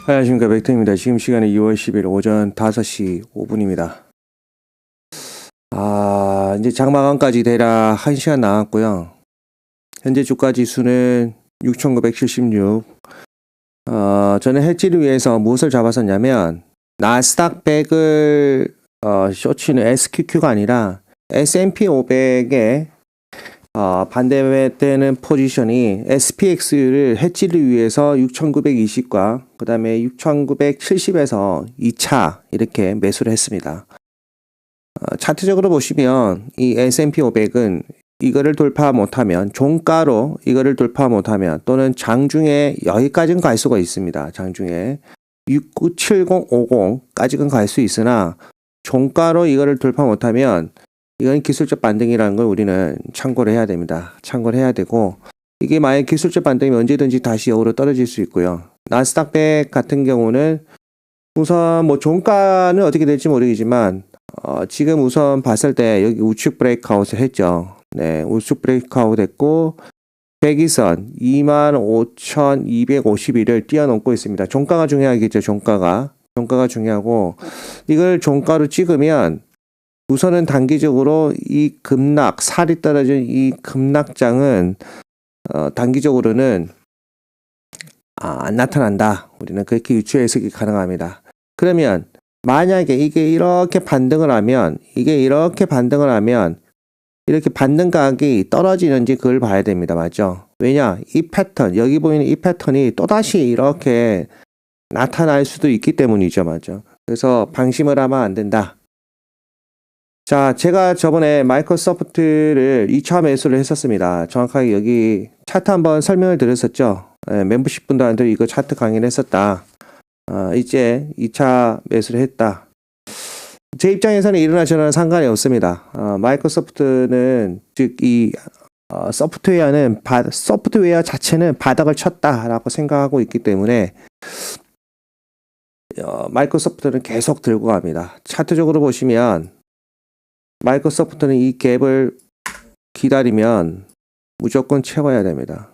안녕하십니까, 백태입니다. 지금 시간은 2월 10일 오전 5시 5분입니다. 이제 장마감까지 대략 1시간 남았고요. 현재 주가 지수는 6,976. 저는 해지를 위해서 무엇을 잡았었냐면, 나스닥 100을, 쇼치는 SQQ가 아니라 S&P 500에 반대되는 포지션이 SPX를 해지를 위해서 6,920과 그 다음에 6,970에서 2차 이렇게 매수를 했습니다. 차트적으로 보시면 이 S&P 500은 이거를 돌파 못하면 종가로 이거를 돌파 못하면 또는 장중에 여기까지는 갈 수가 있습니다. 장중에 697050까지는 갈 수 있으나 종가로 이거를 돌파 못하면 이건 기술적 반등이라는 걸 우리는 참고를 해야 됩니다. 참고를 해야 되고, 이게 만약 기술적 반등이면 언제든지 다시 역으로 떨어질 수 있고요. 나스닥 100 같은 경우는 우선 뭐 종가는 어떻게 될지 모르겠지만 지금 우선 봤을 때 여기 우측 브레이크아웃을 했죠. 네, 우측 브레이크아웃 했고 102선 25,251을 뛰어넘고 있습니다. 종가가 중요하겠죠. 종가가 중요하고, 이걸 종가로 찍으면 우선은 단기적으로 이 급락, 살이 떨어진 이 급락장은 단기적으로는 안 나타난다. 우리는 그렇게 유추 해석이 가능합니다. 그러면 만약에 이게 이렇게 반등을 하면 이렇게 반등 가격이 떨어지는지 그걸 봐야 됩니다. 맞죠? 왜냐? 이 패턴, 여기 보이는 이 패턴이 또다시 이렇게 나타날 수도 있기 때문이죠. 맞죠? 그래서 방심을 하면 안 된다. 자, 제가 저번에 마이크로소프트를 2차 매수를 했었습니다. 정확하게 여기 차트 한번 설명을 드렸었죠. 멤버십 분들한테 이거 차트 강의를 했었다. 이제 2차 매수를 했다. 제 입장에서는 이러나 저러나 상관이 없습니다. 마이크로소프트는 즉 이 소프트웨어 자체는 바닥을 쳤다라고 생각하고 있기 때문에 마이크로소프트는 계속 들고 갑니다. 차트적으로 보시면 마이크로소프트는 이 갭을 기다리면 무조건 채워야 됩니다.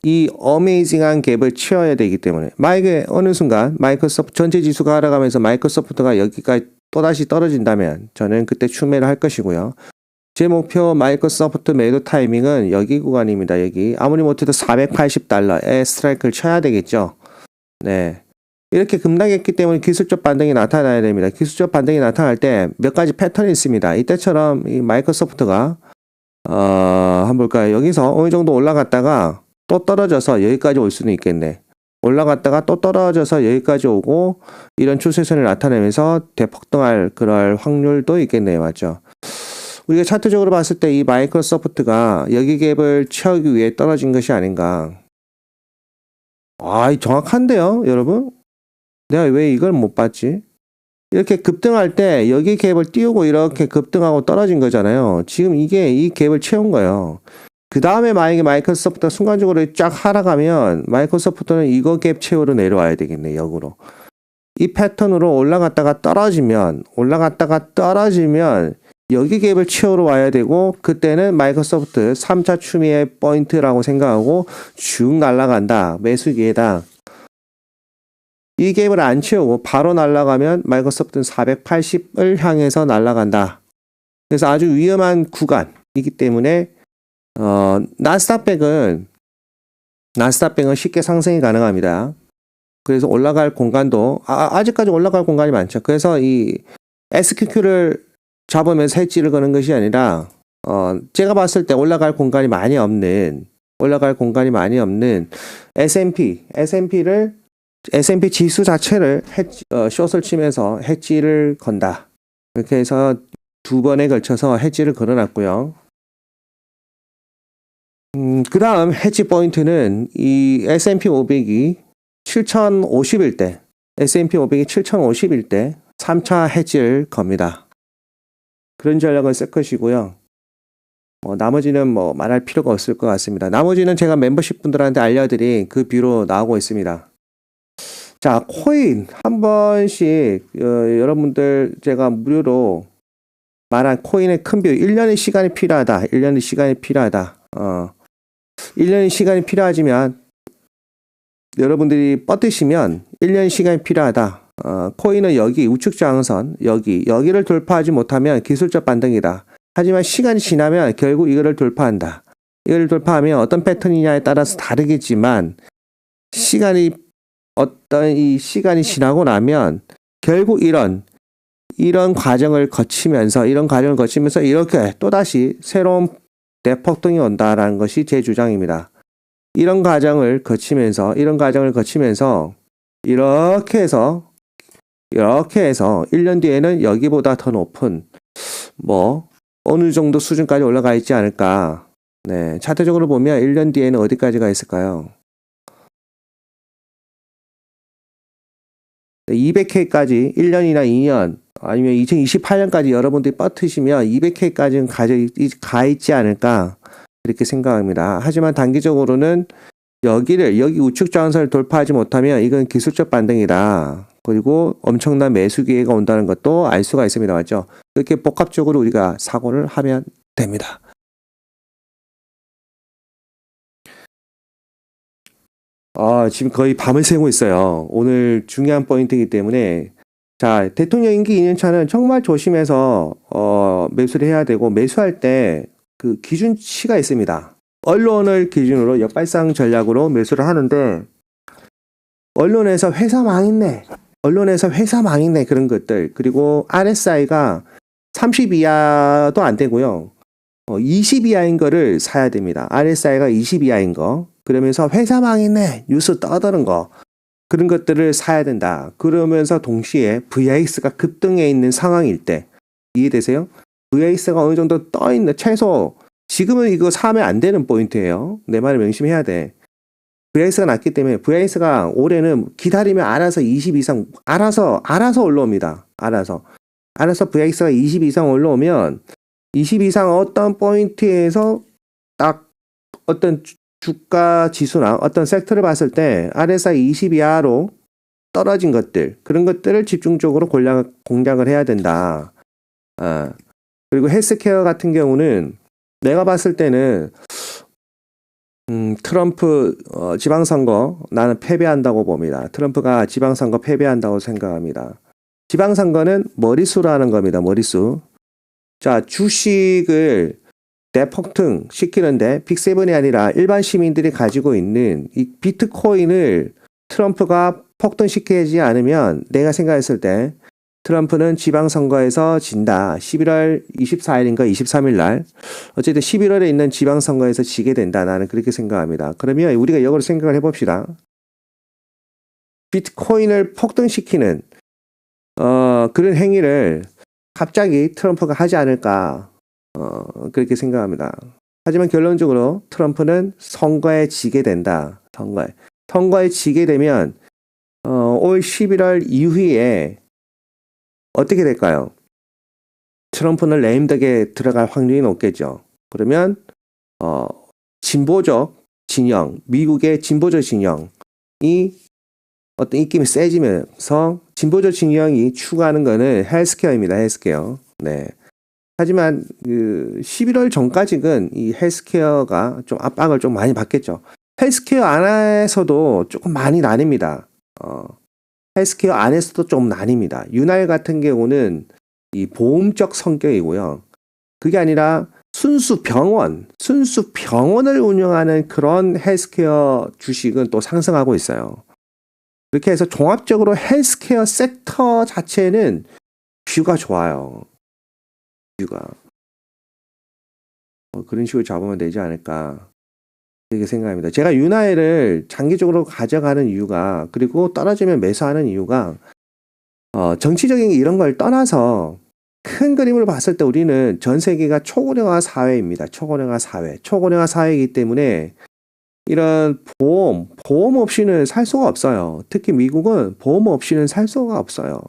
이 어메이징한 갭을 채워야 되기 때문에 만약에 어느 순간 마이크로소프트 전체 지수가 하락하면서 마이크로소프트가 여기까지 또다시 떨어진다면 저는 그때 추매를 할 것이고요. 제 목표 마이크로소프트 매도 타이밍은 여기 구간입니다. 여기 아무리 못해도 $480에 스트라이크를 쳐야 되겠죠. 네. 이렇게 급락했기 때문에 기술적 반등이 나타나야 됩니다. 기술적 반등이 나타날 때 몇 가지 패턴이 있습니다. 이때처럼 이 마이크로소프트가 한번 볼까요? 여기서 어느 정도 올라갔다가 또 떨어져서 여기까지 올 수는 있겠네. 올라갔다가 또 떨어져서 여기까지 오고 이런 추세선을 나타내면서 대폭등할 그럴 확률도 있겠네요. 맞죠? 우리가 차트적으로 봤을 때 이 마이크로소프트가 여기 갭을 채우기 위해 떨어진 것이 아닌가. 정확한데요, 여러분? 내가 왜 이걸 못 봤지? 이렇게 급등할 때 여기 갭을 띄우고 이렇게 급등하고 떨어진 거잖아요. 지금 이게 이 갭을 채운 거예요. 그 다음에 만약에 마이크로소프트가 순간적으로 쫙 하락하면 마이크로소프트는 이거 갭 채우러 내려와야 되겠네, 역으로. 이 패턴으로 올라갔다가 떨어지면 여기 갭을 채우러 와야 되고, 그때는 마이크로소프트 3차 추미의 포인트라고 생각하고 쭉 날아간다. 매수 기회다. 이 갭을 안 채우고 바로 날아가면 마이크로소프트는 480을 향해서 날아간다. 그래서 아주 위험한 구간이기 때문에 나스닥 100은 쉽게 상승이 가능합니다. 그래서 올라갈 공간도 아직까지 올라갈 공간이 많죠. 그래서 이 SQQ를 잡으면서 해지를 거는 것이 아니라 제가 봤을 때 올라갈 공간이 많이 없는 S&P 지수 자체를 숏을 치면서 해지를 건다. 이렇게 해서 두 번에 걸쳐서 해지를 걸어놨고요. 그 다음 해지 포인트는 이 S&P 500이 7,050일 때, S&P 500이 7,050일 때 3차 해지를 겁니다. 그런 전략을 쓸 것이고요. 나머지는 말할 필요가 없을 것 같습니다. 나머지는 제가 멤버십 분들한테 알려드린 그 뷰로 나오고 있습니다. 자, 코인 한 번씩 여러분들 제가 무료로 말한 코인의 큰 뷰 1년의 시간이 필요하다. 1년의 시간이 필요하다. 1년의 시간이 필요하지만 여러분들이 뻗으시면 1년 시간이 필요하다. 코인은 여기 우측 저항선 여기를 돌파하지 못하면 기술적 반등이다. 하지만 시간이 지나면 결국 이거를 돌파한다. 이걸 돌파하면 어떤 패턴이냐에 따라서 다르겠지만 어떤 이 시간이 지나고 나면 결국 이런 과정을 거치면서 이렇게 또다시 새로운 대폭등이 온다라는 것이 제 주장입니다. 이런 과정을 거치면서 이렇게 해서 1년 뒤에는 여기보다 더 높은 어느 정도 수준까지 올라가 있지 않을까. 네, 차트적으로 보면 1년 뒤에는 어디까지가 있을까요? 200K까지 1년이나 2년 아니면 2028년까지 여러분들이 뻗으시면 200K까지는 가 있지 않을까 그렇게 생각합니다. 하지만 단기적으로는 여기 우측 저항선을 돌파하지 못하면 이건 기술적 반등이다. 그리고 엄청난 매수 기회가 온다는 것도 알 수가 있습니다. 맞죠? 그렇게 복합적으로 우리가 사고를 하면 됩니다. 지금 거의 밤을 새고 있어요. 오늘 중요한 포인트이기 때문에 자, 대통령 임기 2년차는 정말 조심해서 매수를 해야 되고 매수할 때 그 기준치가 있습니다. 언론을 기준으로 역발상 전략으로 매수를 하는데 언론에서 회사 망했네 그런 것들 그리고 RSI가 30 이하도 안 되고요. 20 이하인 거를 사야 됩니다. RSI가 20 이하인 거 그러면서 회사 망했네 뉴스 떠드는 거 그런 것들을 사야 된다. 그러면서 동시에 VIX가 급등해 있는 상황일 때 이해되세요? VIX가 어느 정도 떠 있는 최소 지금은 이거 사면 안 되는 포인트예요. 내 말을 명심해야 돼. VIX가 낮기 때문에 VIX가 올해는 기다리면 알아서 20 이상 알아서 올라옵니다. 알아서 VIX가 20 이상 올라오면 20 이상 어떤 포인트에서 딱 어떤 주가 지수나 어떤 섹터를 봤을 때 RSI 20 이하로 떨어진 것들 그런 것들을 집중적으로 공략을 해야 된다. 그리고 헬스케어 같은 경우는 내가 봤을 때는 트럼프 지방선거 나는 패배한다고 봅니다. 트럼프가 지방선거 패배한다고 생각합니다. 지방선거는 머릿수라는 겁니다. 머릿수. 자, 주식을 대폭등 시키는데 빅7이 아니라 일반 시민들이 가지고 있는 이 비트코인을 트럼프가 폭등시키지 않으면 내가 생각했을 때 트럼프는 지방선거에서 진다. 11월 24일인가 23일 날 어쨌든 11월에 있는 지방선거에서 지게 된다. 나는 그렇게 생각합니다. 그러면 우리가 역으로 생각을 해봅시다. 비트코인을 폭등시키는 그런 행위를 갑자기 트럼프가 하지 않을까 그렇게 생각합니다. 하지만 결론적으로 트럼프는 선거에 지게 된다. 선거에 지게 되면 올 11월 이후에 어떻게 될까요? 트럼프는 레임덕에 들어갈 확률이 높겠죠. 그러면 진보적 진영, 미국의 진보적 진영이 어떤 입김이 세지면서 진보적 진영이 추구하는 것은 헬스케어입니다. 헬스케어. 네. 하지만 11월 전까지는 이 헬스케어가 좀 압박을 좀 많이 받겠죠. 헬스케어 안에서도 조금 많이 나뉩니다. 헬스케어 안에서도 좀 나뉩니다. 윤활 같은 경우는 이 보험적 성격이고요. 그게 아니라 순수 병원을 운영하는 그런 헬스케어 주식은 또 상승하고 있어요. 그렇게 해서 종합적으로 헬스케어 섹터 자체는 뷰가 좋아요. 뷰가. 그런 식으로 잡으면 되지 않을까. 이렇게 생각합니다. 제가 윤활을 장기적으로 가져가는 이유가 그리고 떨어지면 매수하는 이유가 정치적인 이런 걸 떠나서 큰 그림을 봤을 때 우리는 전 세계가 초고령화 사회입니다. 초고령화 사회이기 때문에 이런 보험 없이는 살 수가 없어요. 특히 미국은 보험 없이는 살 수가 없어요.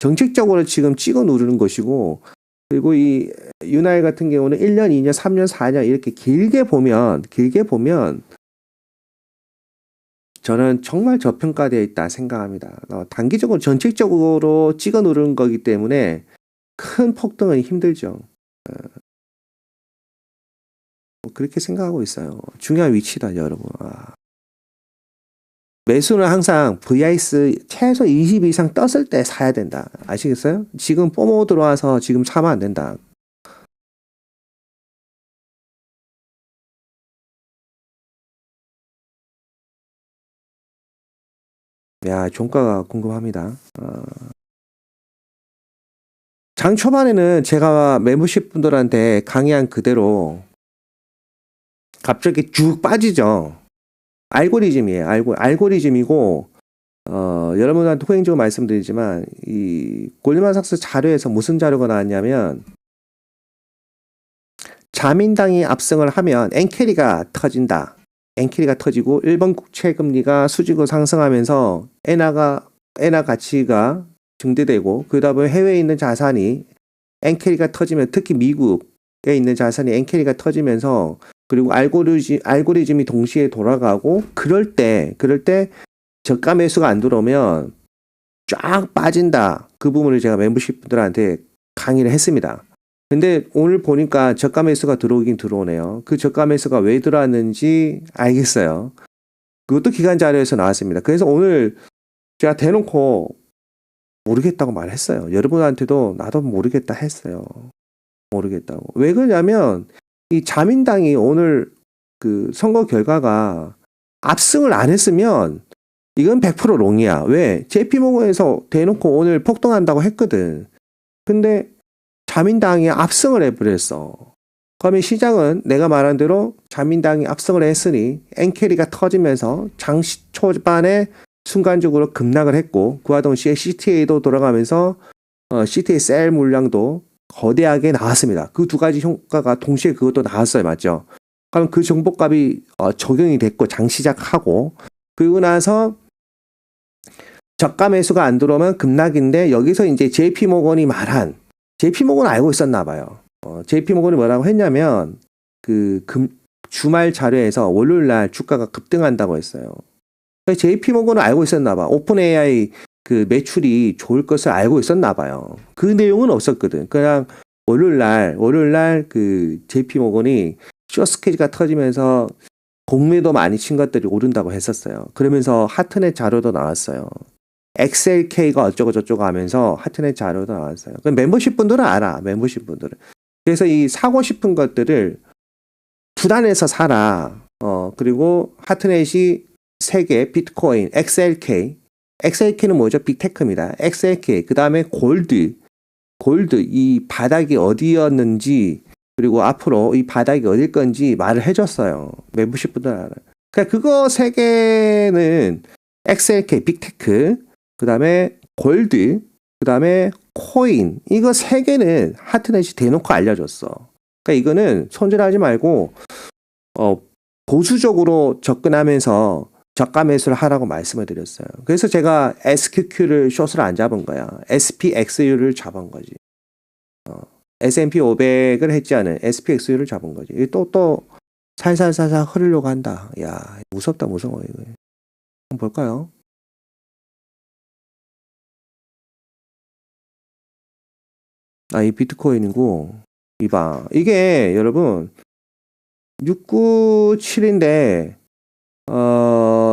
정책적으로 지금 찍어 누르는 것이고 그리고 이 윤활 같은 경우는 1년, 2년, 3년, 4년 이렇게 길게 보면 저는 정말 저평가되어 있다 생각합니다. 단기적으로 정책적으로 찍어 누르는 거기 때문에 큰 폭등은 힘들죠. 그렇게 생각하고 있어요. 중요한 위치다 여러분. 매수는 항상 VIX 최소 20 이상 떴을 때 사야 된다. 아시겠어요? 지금 포모 들어와서 지금 사면 안 된다. 야, 종가가 궁금합니다. 장 초반에는 제가 멤버십 분들한테 강의한 그대로 갑자기 쭉 빠지죠. 알고리즘이에요. 알고리즘이고, 여러분한테 후행적으로 말씀드리지만, 이 골드만삭스 자료에서 무슨 자료가 나왔냐면, 자민당이 압승을 하면 엔캐리가 터진다. 엔캐리가 터지고, 일본 국채 금리가 수직으로 상승하면서 엔화 가치가 증대되고, 그 다음에 해외에 있는 자산이 엔캐리가 터지면, 특히 미국에 있는 자산이 엔캐리가 터지면서, 그리고 알고리즘이 동시에 돌아가고, 그럴 때 저가 매수가 안 들어오면 쫙 빠진다. 그 부분을 제가 멤버십 분들한테 강의를 했습니다. 근데 오늘 보니까 저가 매수가 들어오긴 들어오네요. 그 저가 매수가 왜 들어왔는지 알겠어요. 그것도 기관 자료에서 나왔습니다. 그래서 오늘 제가 대놓고 모르겠다고 말했어요. 여러분한테도 나도 모르겠다 했어요. 모르겠다고. 왜 그러냐면 이 자민당이 오늘 그 선거 결과가 압승을 안 했으면 이건 100% 롱이야. 왜? JP모건에서 대놓고 오늘 폭등한다고 했거든. 근데 자민당이 압승을 해버렸어. 그러면 시장은 내가 말한 대로 자민당이 압승을 했으니 엔캐리가 터지면서 장시 초반에 순간적으로 급락을 했고, 그와 동시에 CTA도 돌아가면서 CTA 셀 물량도 거대하게 나왔습니다. 그 두 가지 효과가 동시에 그것도 나왔어요. 맞죠? 그럼 그 정보값이 적용이 됐고 장 시작하고, 그리고 나서 저가 매수가 안 들어오면 급락인데, 여기서 이제 JP모건이 말한, JP모건은 알고 있었나 봐요. JP모건이 뭐라고 했냐면 주말 자료에서 월요일 날 주가가 급등한다고 했어요. JP모건은 알고 있었나 봐. 오픈 AI 그 매출이 좋을 것을 알고 있었나 봐요. 그 내용은 없었거든. 그냥 월요일 날 그 JP모건이 쇼스케지가 터지면서 공매도 많이 친 것들이 오른다고 했었어요. 그러면서 하트넷 자료도 나왔어요. XLK가 어쩌고 저쩌고 하면서 하트넷 자료도 나왔어요. 멤버십 분들은 알아. 멤버십 분들은. 그래서 이 사고 싶은 것들을 두단에서 사라. 그리고 하트넷이 3개, 비트코인, XLK는 뭐죠? 빅테크입니다. XLK, 그 다음에 골드, 이 바닥이 어디였는지, 그리고 앞으로 이 바닥이 어딜 건지 말을 해줬어요. 멤버십 분들 알아요. 그러니까 그거 3개는 XLK, 빅테크, 그 다음에 골드, 그 다음에 코인, 이거 3개는 하트넷이 대놓고 알려줬어. 그러니까 이거는 손절하지 말고 보수적으로 접근하면서 저가 매수를 하라고 말씀을 드렸어요. 그래서 제가 SQQ를 숏을 안 잡은 거야. SPXU를 잡은 거지. S&P 500을 했지 않은 SPXU를 잡은 거지. 또 살살살살 흐르려고 한다. 야, 무섭다, 무서워 이거. 한번 볼까요? 이 비트코인이고, 이봐. 이게 여러분 697인데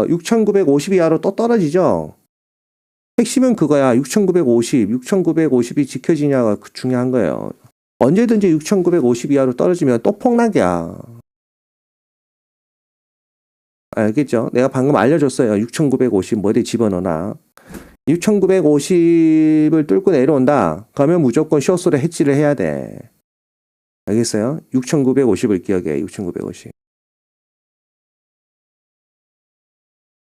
6,950 이하로 또 떨어지죠. 핵심은 그거야. 6,950이 지켜지냐가 중요한 거예요. 언제든지 6,950 이하로 떨어지면 또 폭락이야. 알겠죠? 내가 방금 알려줬어요. 6,950 어디 집어넣어놔. 6,950을 뚫고 내려온다. 그러면 무조건 숏으로 해지를 해야 돼. 알겠어요? 6,950을 기억해. 6,950.